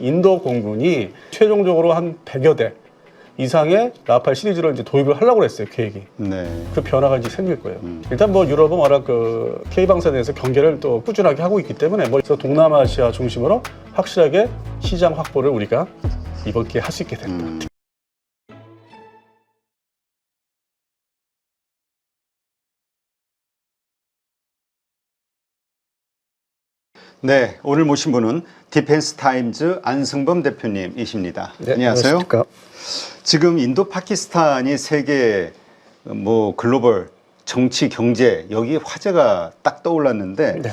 인도 공군이 최종적으로 한 100여 대 이상의 라팔 시리즈를 이제 도입을 하려고 했어요, 계획이. 네. 그 변화가 이제 생길 거예요. 일단 뭐 유럽은 워낙 그 K방산에서 경계를 또 꾸준하게 하고 있기 때문에 뭐 동남아시아 중심으로 확실하게 시장 확보를 우리가 이번 기회에 할 수 있게 됩니다. 네, 오늘 모신 분은 디펜스 타임즈 안승범 대표님이십니다. 네, 안녕하세요. 안녕하십니까. 지금 인도 파키스탄이 세계 뭐 글로벌 정치 경제 여기 화제가 딱 떠올랐는데 네.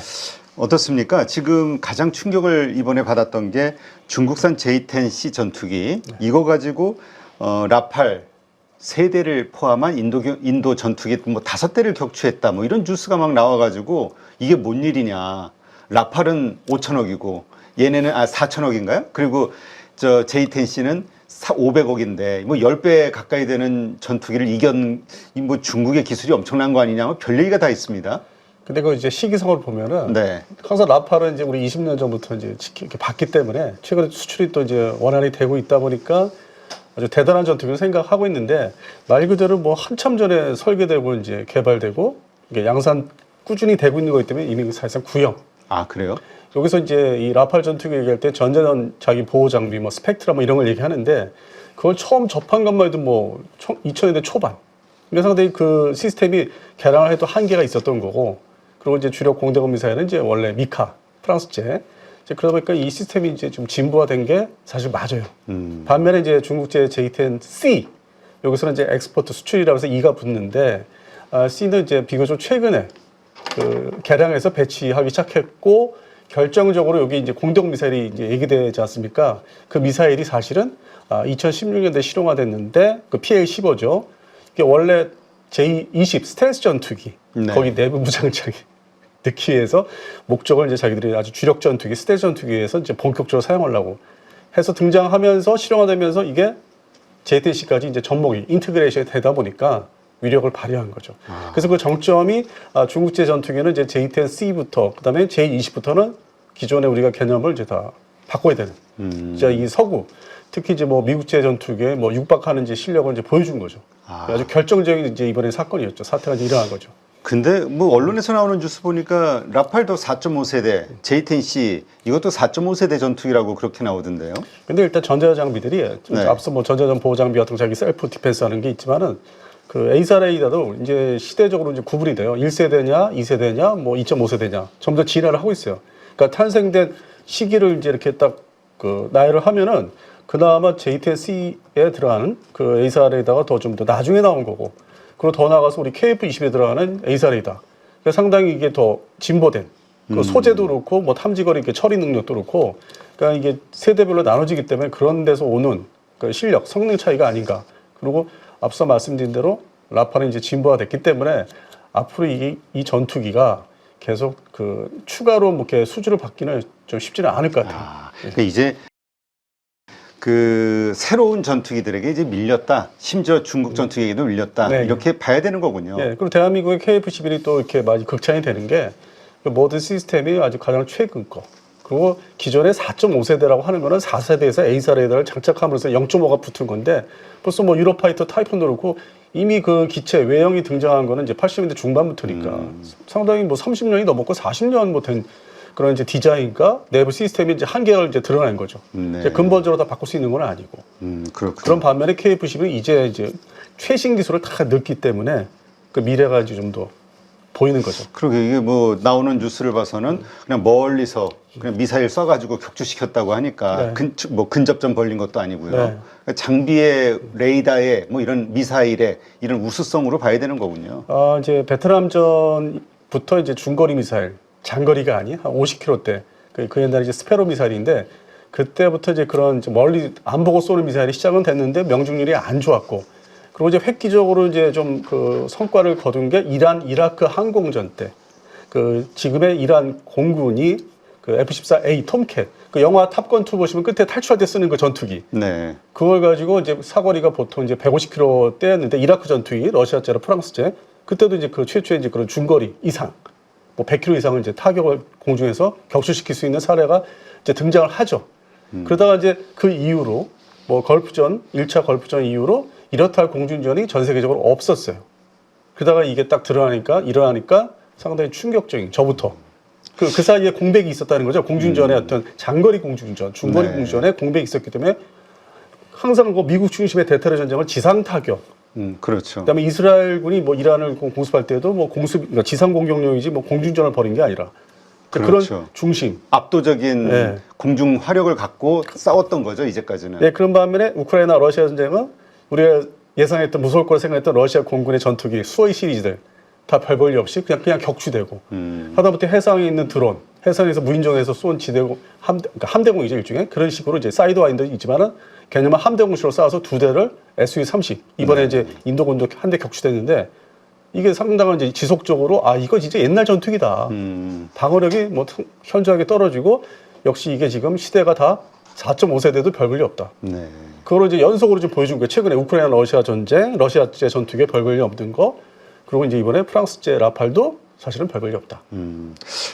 어떻습니까? 지금 가장 충격을 이번에 받았던 게 중국산 J-10C 전투기 이거 가지고 라팔 3대를 포함한 인도 전투기 뭐 5대를 격추했다 뭐 이런 뉴스가 막 나와가지고 이게 뭔 일이냐. 라팔은 5천억이고 얘네는 4천억인가요? 그리고 저 J-10C는 500억인데 뭐 10배 가까이 되는 전투기를 이긴 뭐 중국의 기술이 엄청난 거 아니냐 뭐 별 얘기가 다 있습니다. 근데 그 이제 시기상으로 보면은 네. 항상 라팔은 이제 우리 20년 전부터 이제 이렇게 봤기 때문에 최근에 수출이 또 이제 원활히 되고 있다 보니까 아주 대단한 전투기를 생각하고 있는데 말 그대로 뭐 한참 전에 설계되고 이제 개발되고 이게 양산 꾸준히 되고 있는 거기 때문에 이미 사실상 구형. 아, 그래요? 여기서 이제 이 라팔 전투기 얘기할 때 전자전 자기 보호 장비, 뭐 스펙트라 뭐 이런 걸 얘기하는데 그걸 처음 접한 것만 해도 뭐 2000년대 초반. 그러니까 상당히 그 시스템이 개량을 해도 한계가 있었던 거고 그리고 이제 주력 공대공 미사일은 이제 원래 미카, 프랑스제. 이제 그러다 보니까 이 시스템이 이제 좀 진보화된 게 사실 맞아요. 반면에 이제 중국제 J-10C 여기서는 이제 엑스포트 수출이라고 해서 E가 붙는데 C는 이제 비교적 최근에 그 개량해서 배치하기 시작했고 결정적으로 여기 이제 공대공 미사일이 이제 얘기되지 않습니까? 그 미사일이 사실은 2016년도에 실용화됐는데 그 PL-15죠. 이게 원래 J-20 스텔스 전투기 네. 거기 내부 무장창에 넣기 위해서 목적을 이제 자기들이 아주 주력 전투기 스텔스 전투기에서 이제 본격적으로 사용하려고 해서 등장하면서 실용화되면서 이게 J-10C까지 이제 접목이 인테그레이션이 되다 보니까 위력을 발휘한 거죠. 그래서 그 정점이 중국제 전투기는 이제 J-10C부터 그다음에 J-20부터는 기존에 우리가 개념을 이제 다 바꿔야 되는. 이제 이 서구 특히 이제 뭐 미국제 전투기에 뭐 육박하는 이제 실력을 이제 보여준 거죠. 아주 결정적인 이제 이번에 사건이었죠. 사태가 이제 일어난 거죠. 근데 뭐 언론에서 나오는 뉴스 보니까 라팔도 4.5세대, J-10C 이것도 4.5세대 전투기라고 그렇게 나오던데요. 근데 일단 전자 장비들이 네. 앞서 뭐 전자전 보호 장비 같은 거 자기 셀프 디펜스 하는 게 있지만은 그 A사 레이더도 이제 시대적으로 이제 구분이 돼요. 1세대냐, 2세대냐, 뭐 2.5세대냐. 점점 진화를 하고 있어요. 그러니까 탄생된 시기를 이제 이렇게 딱 그 나열을 하면은 그나마 J-10C에 들어가는 그 A사 레이더가 더 좀 더 나중에 나온 거고. 그리고 더 나아가서 우리 KF-20에 들어가는 A사 레이더. 그러니까 상당히 이게 더 진보된 그 소재도 그렇고 뭐 탐지거리 이렇게 처리 능력도 그렇고 그러니까 이게 세대별로 나눠지기 때문에 그런 데서 오는 그 실력, 성능 차이가 아닌가. 그리고 앞서 말씀드린 대로 라팔은 이제 진보화됐기 때문에 앞으로 이 전투기가 계속 그 추가로 뭐 이렇게 수주를 받기는 좀 쉽지는 않을 것 같아요. 그러니까 이제 그 새로운 전투기들에게 이제 밀렸다. 심지어 중국 전투기에도 밀렸다. 네. 이렇게 봐야 되는 거군요. 예, 그리고 대한민국의 KF-11이 또 이렇게 많이 극찬이 되는 게 그 모든 시스템이 아주 가장 최근 거. 그리고 기존에 4.5세대라고 하는 거는 4세대에서 A사 레이더를 장착함으로써 0.5가 붙은 건데 벌써 뭐 유로파이터 타이푼도 그렇고 이미 그 기체 외형이 등장한 거는 이제 80년대 중반부터니까 상당히 뭐 30년이 넘었고 40년 뭐 된 그런 이제 디자인과 내부 시스템이 이제 한계가 이제 드러난 거죠. 네. 이제 근본적으로 다 바꿀 수 있는 건 아니고. 그렇군요. 그런 반면에 KF-11은 이제 최신 기술을 다 넣기 때문에 그 미래가 이제 좀 더 보이는 거죠. 그러게 이게 뭐 나오는 뉴스를 봐서는 그냥 멀리서 그냥 미사일 쏴가지고 격추시켰다고 하니까 네. 뭐 근접전 벌린 것도 아니고요. 네. 그러니까 장비의 레이더에 뭐 이런 미사일의 이런 우수성으로 봐야 되는 거군요. 이제 베트남전부터 이제 중거리 미사일, 장거리가 아닌 한 50km대 그 옛날에 이제 스페로 미사일인데 그때부터 이제 그런 이제 멀리 안 보고 쏘는 미사일이 시작은 됐는데 명중률이 안 좋았고 그리고 이제 획기적으로 이제 좀 그 성과를 거둔 게 이란 이라크 항공전 때 그 지금의 이란 공군이 그 F-14A 톰캣 그 영화 탑건 2 보시면 끝에 탈출할 때 쓰는 그 전투기. 네. 그걸 가지고 이제 사거리가 보통 이제 150km대였는데 이라크 전투기, 러시아제나 프랑스제 그때도 이제 그 최초의 이제 그런 중거리 이상 뭐 100km 이상을 이제 타격을 공중에서 격추시킬 수 있는 사례가 이제 등장을 하죠. 그러다가 이제 그 이후로 뭐 걸프전 1차 걸프전 이후로 이렇다 할 공중전이 전 세계적으로 없었어요. 그러다가 이게 딱 일어나니까 상당히 충격적인 저부터 그 사이에 공백이 있었다는 거죠. 공중전의 어떤 장거리 공중전, 중거리 네. 공중전에 공백이 있었기 때문에 항상 그 미국 중심의 대테러 전쟁을 지상 타격, 그렇죠. 그다음에 이스라엘군이 뭐 이란을 공습할 때도 뭐 그러니까 지상 공격용이지 뭐 공중전을 벌인 게 아니라 그렇죠. 그런 중심. 압도적인 네. 공중 화력을 갖고 싸웠던 거죠, 이제까지는. 네, 그런 반면에 우크라이나 러시아 전쟁은 우리가 예상했던 무서울 거라 생각했던 러시아 공군의 전투기 수호의 시리즈들 다 별 볼 일 없이 그냥 격추되고 하다못해 해상에 있는 드론, 해상에서 무인정에서 쏜 지대공 그러니까 함대공이죠 일종의 그런 식으로 이제 사이드와인도 있지만은 개념은 함대공식으로 쏴서 2대를 SU-30 이번에 이제 인도군도 한 대 격추됐는데 이게 상당한 이제 지속적으로 이거 진짜 옛날 전투기다. 방어력이 뭐 현저하게 떨어지고 역시 이게 지금 시대가 다 4.5세대도 별 볼일 없다. 네. 그걸 이제 연속으로 좀 보여준 거예요. 최근에 우크라이나 러시아 전쟁, 러시아제 전투기에 별 볼일 없는 거. 그리고 이제 이번에 프랑스제 라팔도 사실은 별 볼일 없다.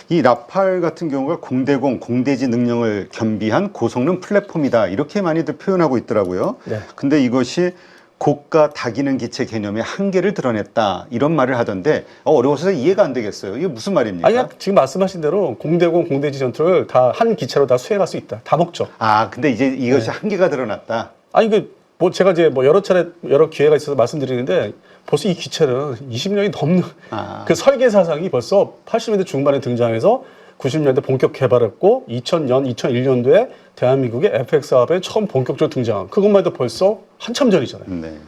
이 라팔 같은 경우가 공대공, 공대지 능력을 겸비한 고성능 플랫폼이다. 이렇게 많이들 표현하고 있더라고요. 네. 근데 이것이 고가 다기능 기체 개념의 한계를 드러냈다. 이런 말을 하던데 어려워서 이해가 안 되겠어요. 이게 무슨 말입니까? 아니, 지금 말씀하신 대로 공대공, 공대지 전투를 다 한 기체로 다 수행할 수 있다. 다 먹죠. 근데 이제 이것이 한계가 드러났다. 아니, 뭐 제가 이제 뭐 여러 차례 여러 기회가 있어서 말씀드리는데 벌써 이 기체는 20년이 넘는 그 설계 사상이 벌써 80년대 중반에 등장해서 90년대 본격 개발했고 2000년, 2001년도에 대한민국의 FX 사업에 처음 본격적으로 등장한 그것만 해도 벌써 한참 전이잖아요. 네.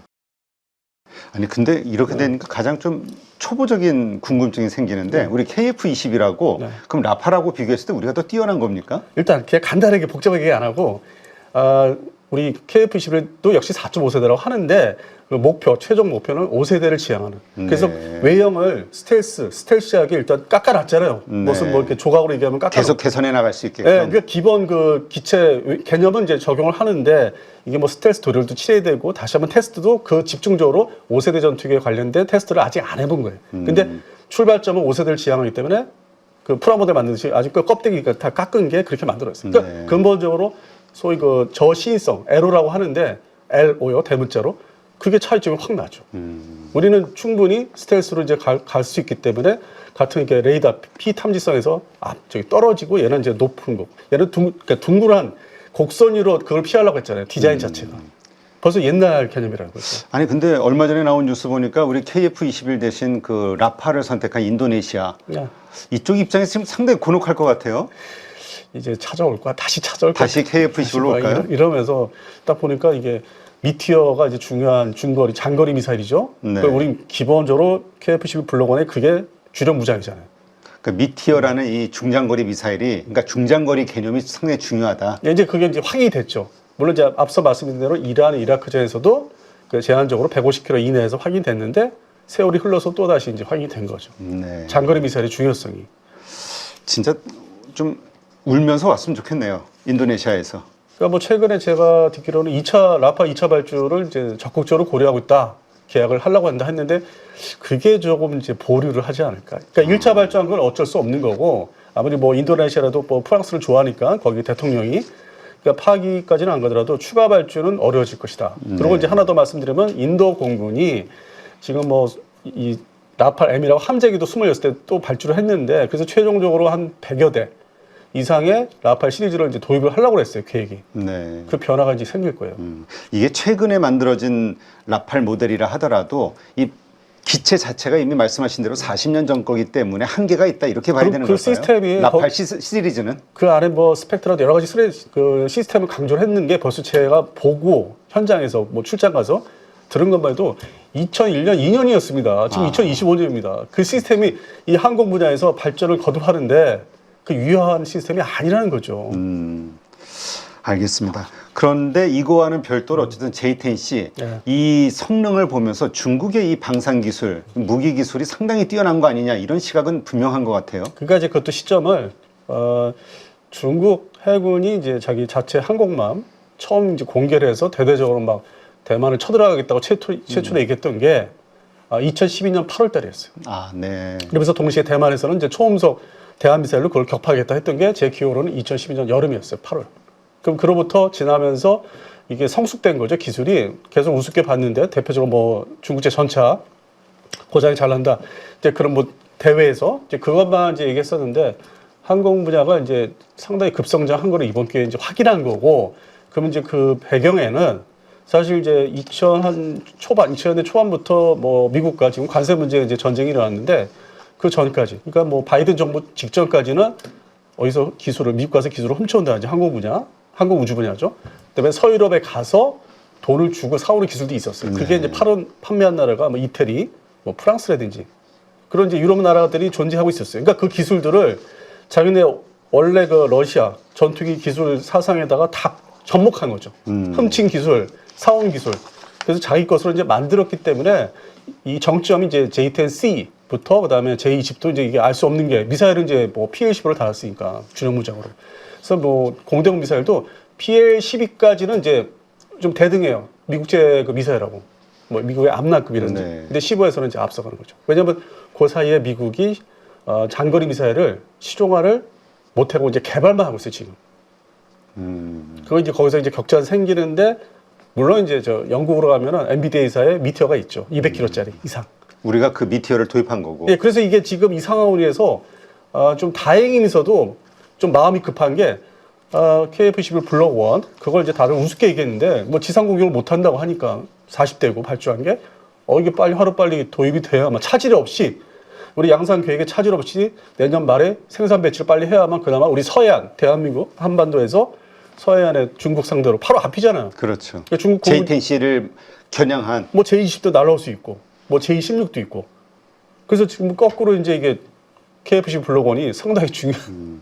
아니 근데 이렇게 되니까 가장 좀 초보적인 궁금증이 생기는데 우리 KF-20이라고 네. 그럼 라팔하고 비교했을 때 우리가 더 뛰어난 겁니까? 일단 그냥 간단하게 복잡하게 얘기 안 하고 우리 KF-21도 역시 4.5세대라고 하는데 그 최종 목표는 5세대를 지향하는. 그래서 네. 외형을 스텔시하게 일단 깎아놨잖아요. 네. 무슨 뭐 이렇게 조각으로 얘기하면 계속 개선해 나갈 수 있게끔. 네, 그러니까 기본 그 기체 개념은 이제 적용을 하는데 이게 뭐 스텔스 도료도 칠해야 되고 다시 한번 테스트도 그 집중적으로 5세대 전투기에 관련된 테스트를 아직 안 해본 거예요. 근데 출발점은 5세대를 지향하기 때문에 그 프라모델 만드듯이 아직 그 껍데기가 다 깎은 게 그렇게 만들어졌어요. 그러니까 네. 근본적으로 소위 그 저시인성 LO라고 하는데 LO요 대문자로 그게 차이점이 확 나죠. 우리는 충분히 스텔스로 이제 갈 수 있기 때문에 같은 이렇게 레이더 피탐지성에서 저기 떨어지고 얘는 이제 높은 거. 얘는 그러니까 둥그런 곡선으로 그걸 피하려고 했잖아요. 디자인 자체가. 벌써 옛날 개념이라는 거죠. 아니 근데 얼마 전에 나온 뉴스 보니까 우리 KF-21 대신 그 라팔을 선택한 인도네시아 야, 이쪽 입장에서 지금 상당히 곤혹할 것 같아요. 이제 찾아올 거야. 다시 찾아올 거야. 다시 KF-21로 올까요? 이러면서 딱 보니까 이게 미티어가 이제 중요한 장거리 미사일이죠. 네. 우리 기본적으로 KF-21 블록원에 그게 주력 무장이잖아요. 그러니까 미티어라는 이 중장거리 미사일이 그러니까 중장거리 개념이 상당히 중요하다. 이제 그게 이제 확인이 됐죠. 물론 이제 앞서 말씀드린 대로 이란, 이라크전에서도 그 제한적으로 150km 이내에서 확인됐는데 세월이 흘러서 또 다시 이제 확인이 된 거죠. 네. 장거리 미사일의 중요성이. 진짜 좀 울면서 왔으면 좋겠네요. 인도네시아에서. 그러니까 뭐 최근에 제가 듣기로는 라파 2차 발주를 이제 적극적으로 고려하고 있다. 계약을 하려고 한다 했는데 그게 조금 이제 보류를 하지 않을까. 그러니까 1차 발주한 건 어쩔 수 없는 거고 아무리 뭐 인도네시아라도 뭐 프랑스를 좋아하니까 거기 대통령이 그러니까 파기까지는 안 가더라도 추가 발주는 어려워질 것이다. 그리고 이제 하나 더 말씀드리면 인도 공군이 지금 뭐 이 라팔 M이라고 함재기도 26대 또 발주를 했는데 그래서 최종적으로 한 100여 대 이상의 라팔 시리즈를 이제 도입을 하려고 했어요, 계획이. 네. 그 변화가 이제 생길 거예요. 이게 최근에 만들어진 라팔 모델이라 하더라도 이 기체 자체가 이미 말씀하신 대로 40년 전 거기 때문에 한계가 있다 이렇게 봐야 되는 그 걸까요? 시스템이 라팔 시리즈는 그 안에 뭐 스펙트라도 여러 가지 그 시스템을 강조를 했는 게 벌써 제가 보고 현장에서 뭐 출장 가서 들은 것만 해도 2001년, 2년이었습니다. 지금 2025년입니다. 그 시스템이 이 항공 분야에서 발전을 거듭하는데 그 유효한 시스템이 아니라는 거죠. 알겠습니다. 그런데 이거와는 별도로 어쨌든 J-10C 네. 이 성능을 보면서 중국의 이 방산 기술, 무기 기술이 상당히 뛰어난 거 아니냐 이런 시각은 분명한 것 같아요. 그러니까 이제 그것도 시점을 중국 해군이 이제 자기 자체 항공모함 처음 이제 공개를 해서 대대적으로 막 대만을 쳐들어가겠다고 최초로 얘기했던 게 2012년 8월 달이었어요. 네. 그러면서 동시에 대만에서는 이제 초음속 대한미사일로 그걸 격파하겠다 했던 게 제 기억으로는 2012년 여름이었어요. 8월. 그럼 그로부터 지나면서 이게 성숙된 거죠. 기술이 계속 우습게 봤는데 대표적으로 뭐 중국제 전차 고장이 잘 난다. 이제 그런 뭐 대회에서 이제 그것만 이제 얘기했었는데 항공 분야가 이제 상당히 급성장한 거를 이번 기회에 이제 확인한 거고, 그러면 이제 그 배경에는 사실 이제 2000년대 초반부터 뭐 미국과 지금 관세 문제 이제 전쟁이 일어났는데 그 전까지, 그러니까 뭐 바이든 정부 직전까지는 어디서 기술을 미국 가서 기술을 훔쳐온다 이제 항공 분야, 항공 우주 분야죠. 그다음에 서유럽에 가서 돈을 주고 사오는 기술도 있었어요. 그게 이제 판매한 나라가 뭐 이태리, 뭐 프랑스라든지 그런 이제 유럽 나라들이 존재하고 있었어요. 그러니까 그 기술들을 자기네 원래 그 러시아 전투기 기술 사상에다가 다 접목한 거죠. 훔친 기술, 사온 기술. 그래서 자기 것으로 이제 만들었기 때문에 이 정점이 이제 J-10C부터 그다음에 J-20도 이제 이게 알 수 없는 게 미사일은 이제 뭐 PL-15를 달았으니까 준용 무장으로. 그래서 뭐 공대공 미사일도 PL-12까지는 이제 좀 대등해요. 미국제 그 미사일하고. 뭐 미국의 암라급이라든지. 네. 근데 15에서는 이제 앞서가는 거죠. 왜냐하면 그 사이에 미국이 장거리 미사일을 시종화를 못하고 이제 개발만 하고 있어요, 지금. 그거 이제 거기서 이제 격차가 생기는데, 물론 이제 저 영국으로 가면은 엔비디아사의 미티어가 있죠. 200km짜리 이상. 우리가 그 미티어를 도입한 거고. 예, 그래서 이게 지금 이 상황으로 해서 좀 다행이면서도 좀 마음이 급한 게 KF-11 블록 1 그걸 이제 다들 우습게 얘기했는데 뭐 지상 공격을 못 한다고 하니까 40대고 발주한 게 이게 빨리 하루빨리 도입이 돼야 아마 차질 없이 우리 양산 계획에 차질 없이 내년 말에 생산 배치를 빨리 해야만 그나마 우리 서해안, 대한민국 한반도에서 서해안에 중국 상대로 바로 앞이잖아요. 그렇죠. 그러니까 중국 J-10C를 겨냥한. 뭐 J-20도 날아올 수 있고 뭐 J-16도 있고. 그래서 지금 거꾸로 이제 이게 KF-11 블록 1이 상당히 중요한.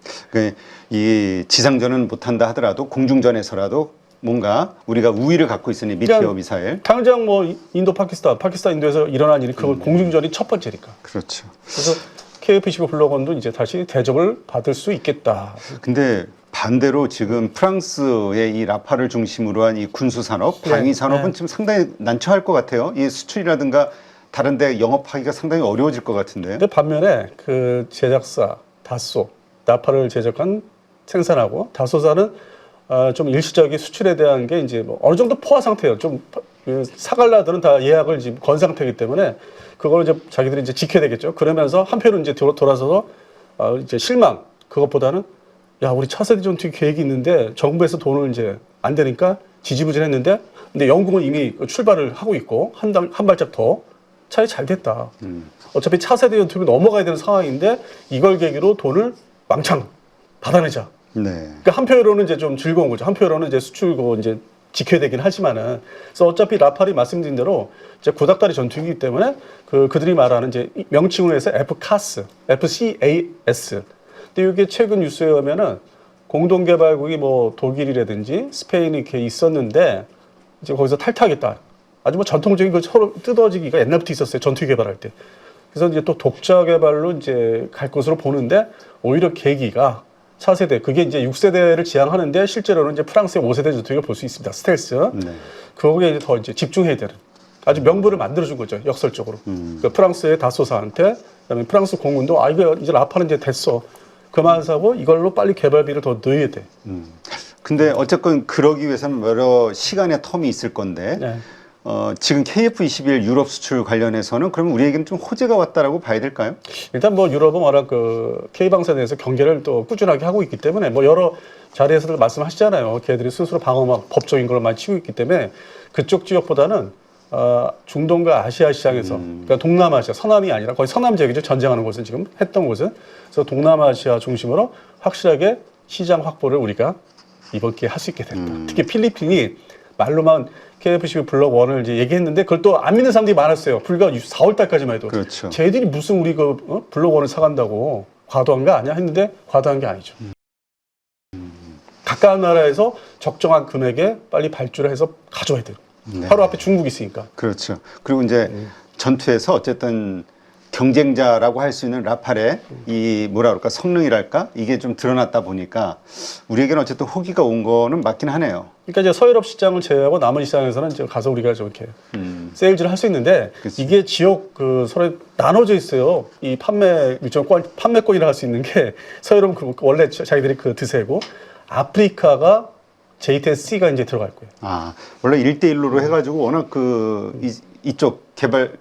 이 지상전은 못한다 하더라도 공중전에서라도 뭔가 우리가 우위를 갖고 있으니 미티어 미사일. 당장 뭐 인도, 파키스탄, 인도에서 일어난 일이 그건 공중전이 첫 번째니까. 그렇죠. 그래서 KF-15 블록 1도 이제 다시 대접을 받을 수 있겠다. 근데 반대로 지금 프랑스의 이 라파를 중심으로 한 이 군수 산업, 방위 산업은 지금 상당히 난처할 것 같아요. 이 수출이라든가 다른 데 영업하기가 상당히 어려워질 것 같은데. 근데 반면에 그 제작사 다소, 라파를 제작한 생산하고 다소사는 좀 일시적인 수출에 대한 게 이제 뭐 어느 정도 포화 상태예요. 좀 사갈라들은 다 예약을 지금 건 상태이기 때문에 그걸 이제 자기들이 이제 지켜야 되겠죠. 그러면서 한편으로 이제 돌아서서 이제 실망, 그것보다는 야, 우리 차세대 전투기 계획이 있는데 정부에서 돈을 이제 안 되니까 지지부진했는데, 근데 영국은 이미 출발을 하고 있고 한 발짝 더 차라리 잘 됐다. 어차피 차세대 전투기 넘어가야 되는 상황인데 이걸 계기로 돈을 왕창 받아내자. 네. 그러니까 한편으로는 이제 좀 즐거운 거죠. 한편으로는 이제 수출고 이제 지켜야 되긴 하지만은. 그래서 어차피 라팔이 말씀드린 대로 이제 구닥다리 전투기이기 때문에 그들이 말하는 이제 명칭으로 해서 FCAS, FCAS. 근데 이게 최근 뉴스에 보면은 공동개발국이 뭐 독일이라든지 스페인이 이렇게 있었는데 이제 거기서 탈퇴하겠다. 아주 뭐 전통적인 그 서로 뜯어지기가 옛날부터 있었어요. 전투기 개발할 때. 그래서 이제 또 독자 개발로 이제 갈 것으로 보는데 오히려 계기가 차세대, 그게 이제 6세대를 지향하는데 실제로는 이제 프랑스의 5세대 전투기를 볼 수 있습니다. 스텔스. 네. 거기에 이제 더 이제 집중해야 되는 아주 명분을 만들어준 거죠. 역설적으로. 그 프랑스의 다소사한테, 그다음에 프랑스 공군도 이거 이제 라파는 이제 됐어. 그만 사고 이걸로 빨리 개발비를 더 넣어야 돼. 근데 어쨌건 그러기 위해서는 여러 시간의 텀이 있을 건데 네. 지금 KF-21 유럽 수출 관련해서는 그러면 우리에게는 좀 호재가 왔다라고 봐야 될까요? 일단 뭐 유럽은 워낙 그 K방사에 대해서 경계를 또 꾸준하게 하고 있기 때문에 뭐 여러 자리에서도 말씀하시잖아요. 걔들이 스스로 방어막 법적인 걸 많이 치고 있기 때문에 그쪽 지역보다는 중동과 아시아 시장에서 그러니까 동남아시아, 서남이 아니라 거의 서남 지역이죠. 전쟁하는 곳은 지금 했던 곳은. 그래서 동남아시아 중심으로 확실하게 시장 확보를 우리가 이번 기회에 할 수 있게 됐다. 특히 필리핀이 말로만 KF-11 블록 1을 이제 얘기했는데 그걸 또 안 믿는 사람들이 많았어요. 불과 4월 달까지만 해도. 그렇죠. 쟤들이 무슨 우리 블록 1을 사간다고 과도한 거 아니야? 했는데 과도한 게 아니죠. 가까운 나라에서 적정한 금액에 빨리 발주를 해서 가져와야 돼요. 네. 바로 앞에 중국이 있으니까. 그렇죠. 그리고 이제 전투에서 어쨌든 경쟁자라고 할 수 있는 라팔의 이 뭐라 그럴까 성능이랄까 이게 좀 드러났다 보니까 우리에게는 어쨌든 호기가 온 거는 맞긴 하네요. 그러니까 이제 서유럽 시장을 제외하고 남은 시장에서는 이제 가서 우리가 저렇게 세일즈를 할 수 있는데 그치. 이게 지역 서로 나눠져 있어요. 이 판매권이라 할 수 있는 게 서유럽은 원래 자기들이 그 드세고 아프리카가 JTC-가 이제 들어갈 거예요. 아, 원래 1대1로 해가지고 워낙 이쪽 개발,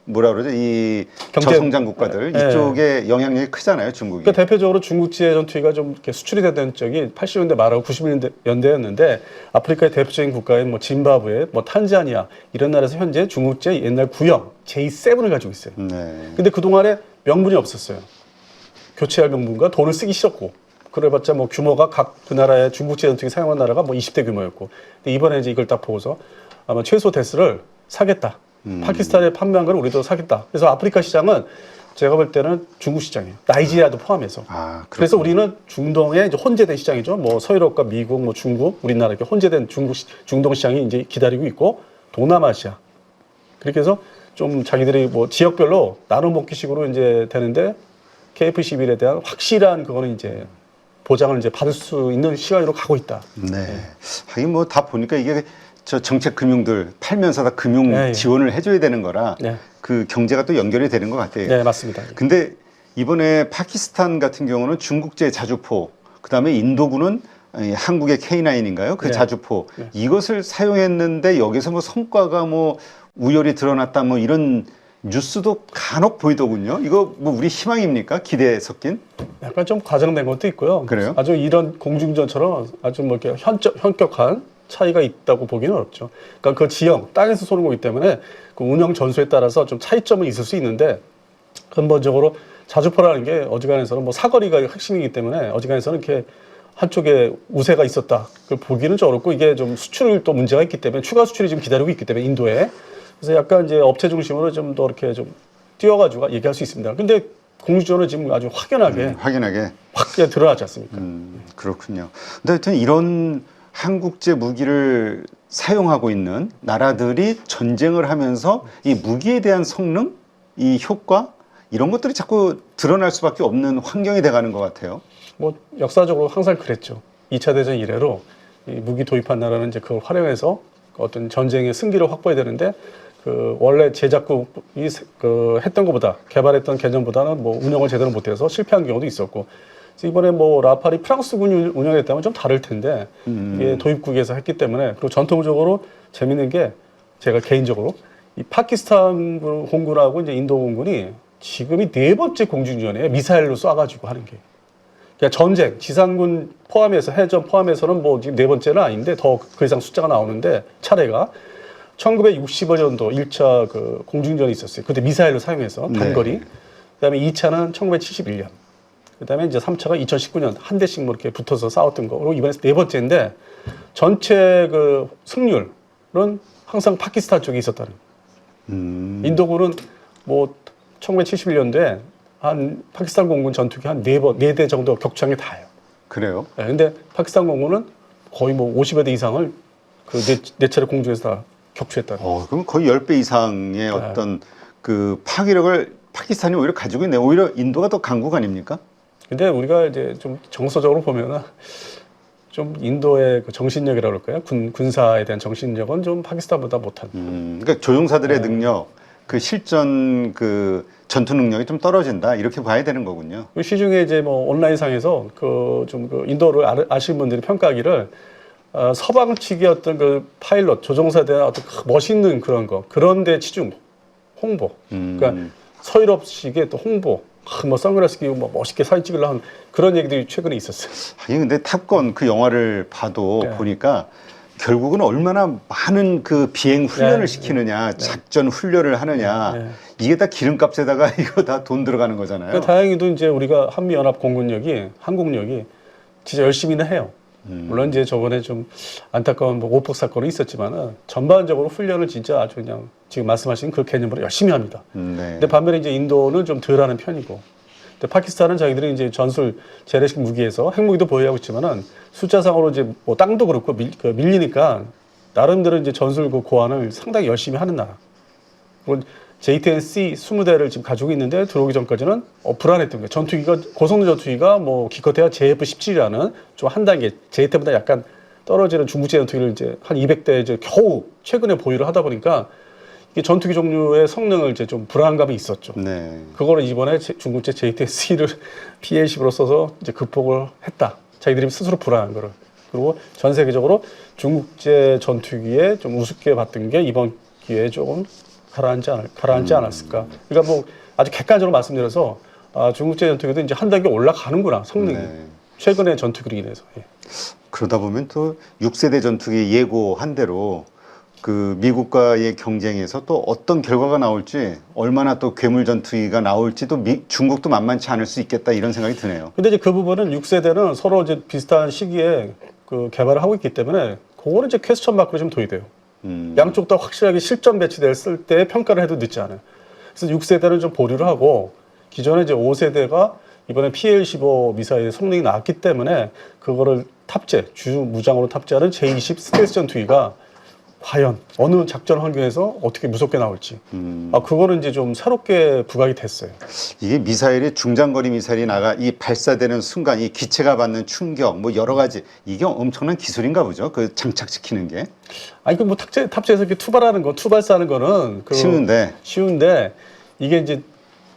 뭐라 그러죠? 이 경제- 저성장 국가들, 네. 이쪽에 영향력이 크잖아요, 중국이. 그러니까 대표적으로 중국제 전투기가 좀 이렇게 수출이 되던 적이 80년대 말하고 90년대였는데 아프리카의 대표적인 국가인 뭐 짐바브웨, 뭐 탄자니아 이런 나라에서 현재 중국제 옛날 구형 J7을 가지고 있어요. 네. 근데 그동안에 명분이 없었어요. 교체할 명분과 돈을 쓰기 싫었고 그래봤자 뭐 규모가 각 그 나라의 중국제 전투기 사용한 나라가 뭐 20대 규모였고 근데 이번에 이제 이걸 딱 보고서 아마 최소 대수를 사겠다. 파키스탄에 판매한 걸 우리도 사겠다. 그래서 아프리카 시장은 제가 볼 때는 중국 시장이에요. 나이지리아도 포함해서. 아, 그래서 우리는 중동의 이제 혼재된 시장이죠. 뭐 서유럽과 미국, 뭐 중국, 우리나라 이렇게 혼재된 중동 시장이 이제 기다리고 있고 동남아시아. 그렇게 해서 좀 자기들이 뭐 지역별로 나눠 먹기식으로 이제 되는데 KF-11에 대한 확실한 그거는 이제 보장을 이제 받을 수 있는 시간으로 가고 있다. 네. 하긴 뭐 다 보니까 이게 저 정책 금융들 팔면서 다 금융 네, 예. 지원을 해줘야 되는 거라 네. 그 경제가 또 연결이 되는 것 같아요. 네, 맞습니다. 근데 이번에 파키스탄 같은 경우는 중국제 자주포, 그다음에 인도군은 한국의 K9인가요? 그 네. 자주포 네. 이것을 사용했는데 여기서 뭐 성과가 뭐 우열이 드러났다 뭐 이런 뉴스도 간혹 보이더군요. 이거 뭐 우리 희망입니까? 기대에 섞인? 약간 좀 과장된 것도 있고요. 그래요? 아주 이런 공중전처럼 아주 뭐 이렇게 현격한 차이가 있다고 보기는 어렵죠. 그러니까 그 지형, 땅에서 쏘는 거기 때문에 그 운영 전술에 따라서 좀 차이점은 있을 수 있는데 근본적으로 자주포라는 게 어지간해서는 뭐 사거리가 핵심이기 때문에 어지간해서는 이렇게 한쪽에 우세가 있었다. 그걸 보기는 좀 어렵고 이게 좀 수출 또 문제가 있기 때문에 추가 수출이 지금 기다리고 있기 때문에 인도에 그래서 약간 이제 업체 중심으로 좀 더 이렇게 좀 뛰어가지고 얘기할 수 있습니다. 근데 공주전은 지금 아주 확연하게 확연하게. 확 드러나지 않습니까? 그렇군요. 근데 하여튼 이런 한국제 무기를 사용하고 있는 나라들이 전쟁을 하면서 이 무기에 대한 성능, 이 효과 이런 것들이 자꾸 드러날 수밖에 없는 환경이 돼가는 것 같아요. 뭐 역사적으로 항상 그랬죠. 2차 대전 이래로 이 무기 도입한 나라는 이제 그걸 활용해서 어떤 전쟁의 승기를 확보해야 되는데 그 원래 제작국이 그 했던 것보다 개발했던 개념보다는 뭐 운영을 제대로 못해서 실패한 경우도 있었고 그래서 이번에 뭐 라팔이 프랑스군이 운영했다면 좀 다를 텐데 이게 도입국에서 했기 때문에 그리고 전통적으로 재밌는 게 제가 개인적으로 이 파키스탄 공군하고 이제 인도 공군이 지금이 4번째 공중전에 미사일로 쏴가지고 하는 게 그러니까 전쟁 지상군 포함해서 해전 포함해서는 뭐 지금 4번째는 아닌데 더 그 이상 숫자가 나오는데 차례가 1965년도 1차 그 공중전이 있었어요. 그때 미사일로 사용해서 단거리. 네. 그다음에 2차는 1971년. 그다음에 이제 3차가 2019년 한 대씩 뭐 이렇게 붙어서 싸웠던 거. 그리고 이번에 4번째인데 전체 그 승률은 항상 파키스탄 쪽에 있었다는. 인도군은 뭐 1971년도에 한 파키스탄 공군 전투기 한 4대 정도 격추한 게 다예요. 그래요? 네, 근데 파키스탄 공군은 거의 뭐 50여 대 이상을 그 네 차례 공중에서 다 격추했다. 그럼 거의 10배 이상의 어떤 그 파괴력을 파키스탄이 오히려 가지고 있네요. 오히려 인도가 더 강국 아닙니까? 근데 우리가 이제 좀 정서적으로 보면은 좀 인도의 그 정신력이라 그럴까요? 군사에 대한 정신력은 좀 파키스탄보다 못한. 그러니까 조종사들의 능력, 그 실전 그 전투 능력이 좀 떨어진다 이렇게 봐야 되는 거군요. 그 시중에 이제 뭐 온라인상에서 그 좀 그 인도를 아시는 분들이 평가하기를 서방 측의 어떤 그 파일럿 조종사에 대한 어떤 멋있는 그런 거 그런데 치중 홍보. 그러니까 서유럽식의 또 홍보. 뭐 선글라스 끼고 뭐 멋있게 사진 찍으려 하는 그런 얘기들이 최근에 있었어요. 아니 근데 탑건 그 영화를 봐도 보니까 결국은 얼마나 많은 그 비행 훈련을 시키느냐, 작전 훈련을 하느냐 이게 다 기름값에다가 이거 다 돈 들어가는 거잖아요. 그러니까 다행히도 이제 우리가 한미연합 공군력이 항공력이 진짜 열심히는 해요. 물론 이제 저번에 좀 안타까운 뭐 오폭 사건이 있었지만은 전반적으로 훈련을 진짜 아주 그냥 지금 말씀하신 그 개념으로 열심히 합니다. 근데 반면에 이제 인도는 좀 덜하는 편이고, 근데 파키스탄은 자기들이 이제 전술 재래식 무기에서 핵무기도 보유하고 있지만은 숫자상으로 이제 뭐 땅도 그렇고 밀리니까 나름대로 이제 전술 그 고안을 상당히 열심히 하는 나라. JTC 20대를 지금 가지고 있는데 들어오기 전까지는 불안했던 거예요. 전투기가 고성능 전투기가 뭐 기껏해야 JF-17이라는 좀 한 단계 JT보다 약간 떨어지는 중국제 전투기를 이제 한 200대 이제 겨우 최근에 보유를 하다 보니까 이게 전투기 종류의 성능을 이제 좀 불안감이 있었죠. 그거를 이번에 중국제 JTC를 PL10으로 써서 이제 극복을 했다. 자기들이 스스로 불안한 거를. 그리고 전 세계적으로 중국제 전투기에 좀 우습게 봤던 게 이번 기회에 조금 가라앉지 않았을까. 그러니까 뭐 아주 객관적으로 말씀드려서 중국제 전투기도 이제 한 단계 올라가는구나, 성능이. 네. 최근에 전투기로 인해서. 예. 그러다 보면 또 6세대 전투기 예고한 대로 그 미국과의 경쟁에서 또 어떤 결과가 나올지 얼마나 또 괴물 전투기가 나올지도 중국도 만만치 않을 수 있겠다 이런 생각이 드네요. 근데 이제 그 부분은 6세대는 서로 이제 비슷한 시기에 그 개발을 하고 있기 때문에 그거는 이제 퀘스천 마크로 좀 둬야 돼요. 양쪽 다 확실하게 실전 배치됐을 때 평가를 해도 늦지 않아요. 그래서 6세대는 좀 보류를 하고 기존에 이제 5세대가 이번에 PL-15 미사일 성능이 나왔기 때문에 그거를 주 무장으로 탑재하는 J-20 스텔스 전투기가 과연 어느 작전 환경에서 어떻게 무섭게 나올지 그거는 이제 좀 새롭게 부각이 됐어요. 이게 미사일이 중장거리 미사일이 이 발사되는 순간 이 기체가 받는 충격 뭐 여러 가지 이게 엄청난 기술인가 보죠. 그 장착시키는 게. 아니 그 뭐 탑재해서 이렇게 투발사하는 거는 쉬운데 이게 이제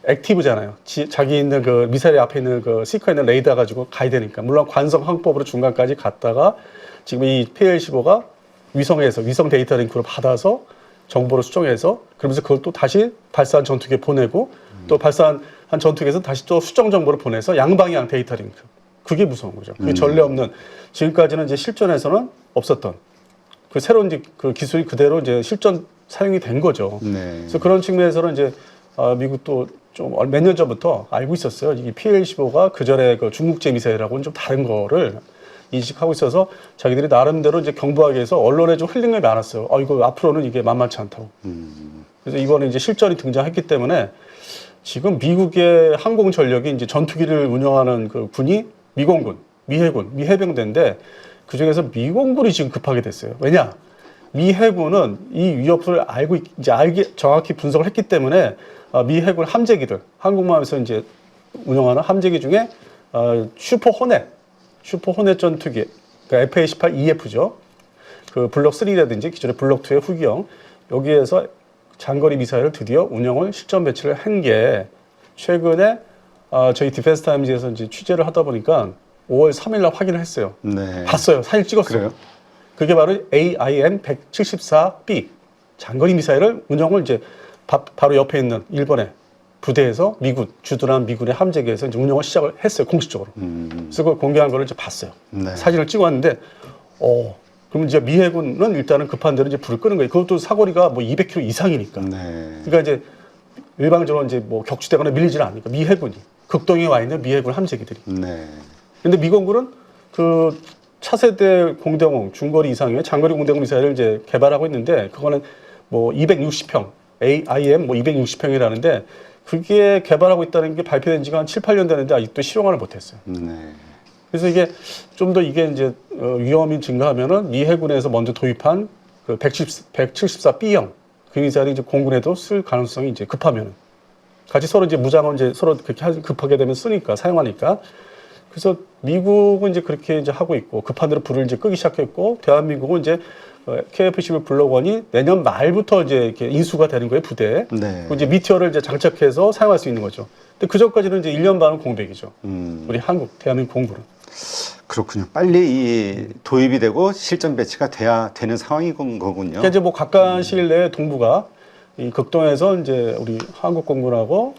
액티브잖아요. 자기 있는 그 미사일 앞에 있는 그 시커에 있는 레이더 가지고 가야 되니까. 물론 관성 항법으로 중간까지 갔다가 지금 이 PL-15가 위성 데이터 링크를 받아서 정보를 수정해서 그러면서 그걸 또 다시 발사한 전투기에 보내고 또 발사한 전투기에서 다시 또 수정 정보를 보내서 양방향 데이터 링크. 그게 무서운 거죠. 그게 전례 없는 지금까지는 이제 실전에서는 없었던 그 새로운 이제 그 기술이 그대로 이제 실전 사용이 된 거죠. 네. 그래서 그런 측면에서는 이제 미국도 좀 몇 년 전부터 알고 있었어요. 이 PL-15가 그전에 그 중국제 미사일하고는 좀 다른 거를 인식하고 있어서 자기들이 나름대로 이제 경부하기 위해서 언론에 좀 흘린 게 많았어요. 이거 앞으로는 이게 만만치 않다고. 그래서 이거는 이제 실전이 등장했기 때문에 지금 미국의 항공 전력이 이제 전투기를 운영하는 그 군이 미공군, 미해군, 미해병대인데 그 중에서 미공군이 지금 급하게 됐어요. 왜냐? 미 해군은 이 위협을 정확히 분석을 했기 때문에 미 해군 함재기들, 항공모함에서 이제 운영하는 함재기 중에 슈퍼 호넷 전투기, 그러니까 F-18EF죠. 그 블록 3라든지 기존의 블록 2의 후기형 여기에서 장거리 미사일을 드디어 운영을 실전 배치를 한 게 최근에 저희 디펜스 타임즈에서 이제 취재를 하다 보니까 5월 3일 날 확인을 했어요. 네. 봤어요. 사진 찍었어요. 그래요? 그게 바로 AIM-174B 장거리 미사일을 운영을 이제 바로 옆에 있는 일본의 부대에서 주둔한 미군의 함재기에서 이제 운영을 시작을 했어요. 공식적으로. 그래서 그걸 공개한 거를 이제 봤어요. 네. 사진을 찍어왔는데, 그럼 이제 미 해군은 일단은 급한 대로 이제 불을 끄는 거예요. 그것도 사거리가 뭐 200km 이상이니까. 네. 그러니까 이제 일방적으로 이제 뭐 격추되거나 밀리지는 않으니까 미 해군이 극동에 와 있는 미 해군 함재기들이. 네. 근데 미공군은 그 차세대 공대공 중거리 이상의 장거리 공대공 미사일을 이제 개발하고 있는데 그거는 뭐 260평 AIM 뭐 260평이라는데 그게 개발하고 있다는 게 발표된 지가 한 7, 8년 되는데 아직도 실용화를 못했어요. 네. 그래서 이게 좀 더 이게 이제 위험이 증가하면은 미 해군에서 먼저 도입한 그 174B형 그 미사일이 이제 공군에도 쓸 가능성이 이제 급하면은 같이 서로 이제 무장을 이제 서로 그렇게 급하게 되면 쓰니까 사용하니까. 그래서 미국은 이제 그렇게 이제 하고 있고 급한 대로 불을 이제 끄기 시작했고 대한민국은 이제 KF-11 블록 1이 내년 말부터 이제 이렇게 인수가 되는 거예요 부대에. 네. 이제 미티어를 이제 장착해서 사용할 수 있는 거죠. 근데 그 전까지는 이제 1년 반은 공백이죠. 우리 대한민국 공군은. 그렇군요. 빨리 도입이 되고 실전 배치가 돼야 되는 상황인 거군요. 그러니까 이제 뭐 가까운 시일 내에 동부가 이 극동에서 이제 우리 한국 공군하고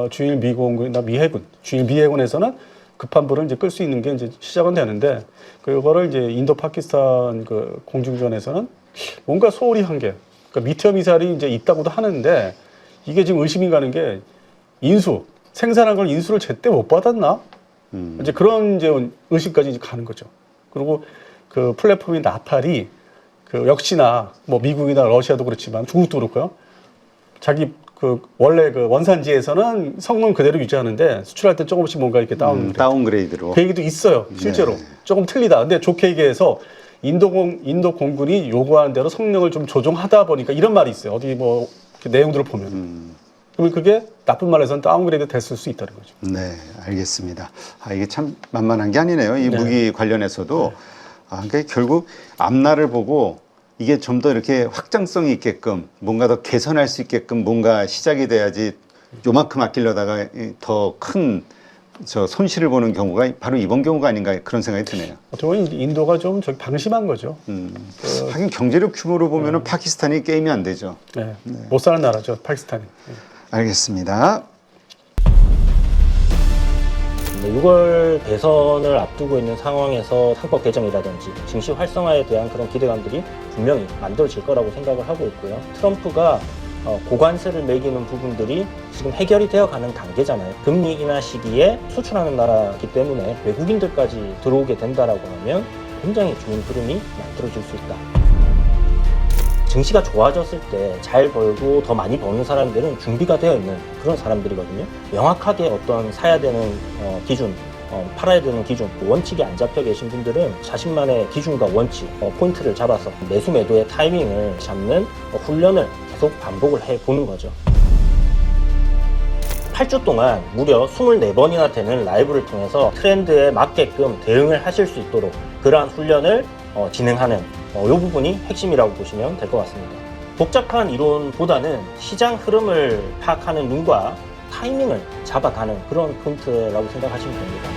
주일 미공군이나 미해군, 주일 미해군에서는 급한 불을 이제 끌 수 있는 게 이제 시작은 되는데 그거를 이제 인도 파키스탄 그 공중전에서는 뭔가 소홀히 한 게 그러니까 미티어 미사일이 이제 있다고도 하는데 이게 지금 의심이 가는 게 생산한 걸 인수를 제때 못 받았나? 이제 그런 이제 의식까지 이제 가는 거죠. 그리고 그 플랫폼인 나팔이 그 역시나 뭐 미국이나 러시아도 그렇지만 중국도 그렇고요. 자기 그 원래 그 원산지에서는 성능 그대로 유지하는데 수출할 때 조금씩 뭔가 이렇게 다운그레이드로 그 얘기도 있어요. 실제로 네. 조금 틀리다. 근데 좋게 얘기해서 인도 공군이 요구하는 대로 성능을 좀 조정하다 보니까 이런 말이 있어요. 어디 뭐 내용들을 보면. 그러면 그게 나쁜 말에서는 다운그레이드 됐을 수 있다는 거죠. 네, 알겠습니다. 이게 참 만만한 게 아니네요. 이 네. 무기 관련해서도 그러니까 결국 앞날을 보고 이게 좀 더 이렇게 확장성이 있게끔 뭔가 더 개선할 수 있게끔 뭔가 시작이 돼야지 요만큼 아끼려다가 더 큰 저 손실을 보는 경우가 바로 이번 경우가 아닌가 그런 생각이 드네요. 어떻게 보면 인도가 좀 저기 방심한 거죠. 하긴 경제력 규모로 보면은 파키스탄이 게임이 안 되죠. 네. 못 사는 나라죠, 파키스탄이. 알겠습니다. 6월 대선을 앞두고 있는 상황에서 상법 개정이라든지 증시 활성화에 대한 그런 기대감들이 분명히 만들어질 거라고 생각을 하고 있고요. 트럼프가 고관세를 매기는 부분들이 지금 해결이 되어가는 단계잖아요. 금리 인하 시기에 수출하는 나라이기 때문에 외국인들까지 들어오게 된다라고 하면 굉장히 좋은 흐름이 만들어질 수 있다. 증시가 좋아졌을 때 잘 벌고 더 많이 버는 사람들은 준비가 되어 있는 그런 사람들이거든요. 명확하게 어떤 사야 되는 기준, 팔아야 되는 기준, 원칙이 안 잡혀 계신 분들은 자신만의 기준과 원칙, 포인트를 잡아서 매수 매도의 타이밍을 잡는 훈련을 계속 반복을 해보는 거죠. 8주 동안 무려 24번이나 되는 라이브를 통해서 트렌드에 맞게끔 대응을 하실 수 있도록 그러한 훈련을 진행하는 이 부분이 핵심이라고 보시면 될 것 같습니다. 복잡한 이론보다는 시장 흐름을 파악하는 눈과 타이밍을 잡아가는 그런 포인트라고 생각하시면 됩니다.